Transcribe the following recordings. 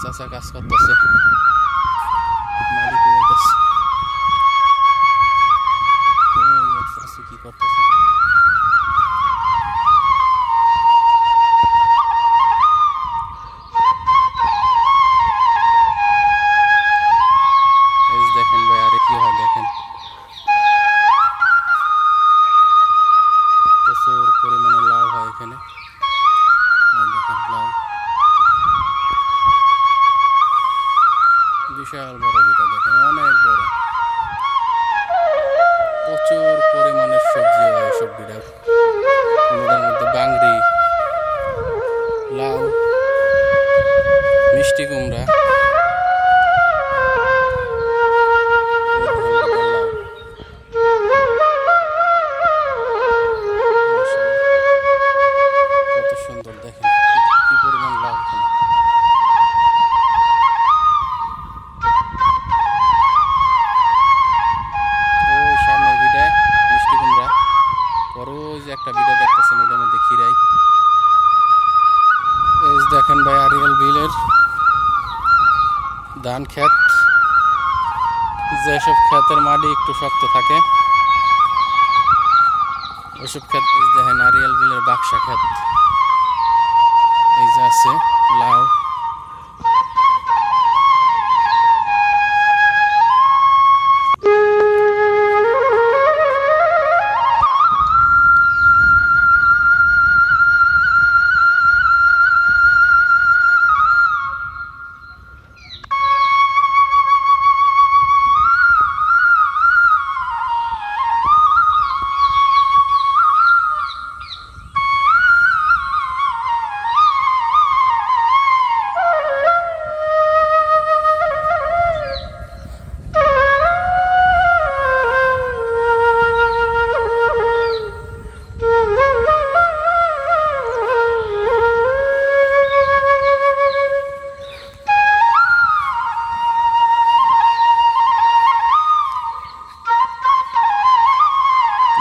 চাচা কাজ করতেছে, মাটি কুড়াইতেছে। কি করতেছে? দেখেন ভাই, আরে কি হয় দেখেন, প্রচুর পরিমাণে লাউ হয় এখানে। দেখেন লাউ, বিশাল বড় বিটা, দেখেন অনেক বড়, প্রচুর পরিমাণের সবজি হয় এসব বিটা। কোনোটার মধ্যে বাংরি, লাউ, মিষ্টি কুমড়া, কত সুন্দর দেখেন কি পরিমাণ লাউ এখানে। ওই সামনের বিটায় মিষ্টি কুমড়া, বড় যে একটা বিটা দেখতেছেন ওটার মধ্যে খিরাই। এই দেখেন ভাই আরিয়াল বিলের ধান ক্ষেত, যেসব ক্ষেতের মাটি একটু শক্ত থাকে ওইসব ক্ষেত। দেখেন আরিয়াল বিলের বাক্সা ক্ষেত, এই যে আছে লাউ।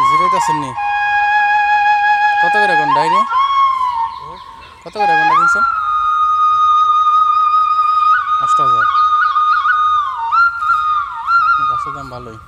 জিরাইতেছেন কত করে ঘন্টা রে? কত করে ঘন্টা কিনছেন? 8,000। গাছের দাম ভালোই।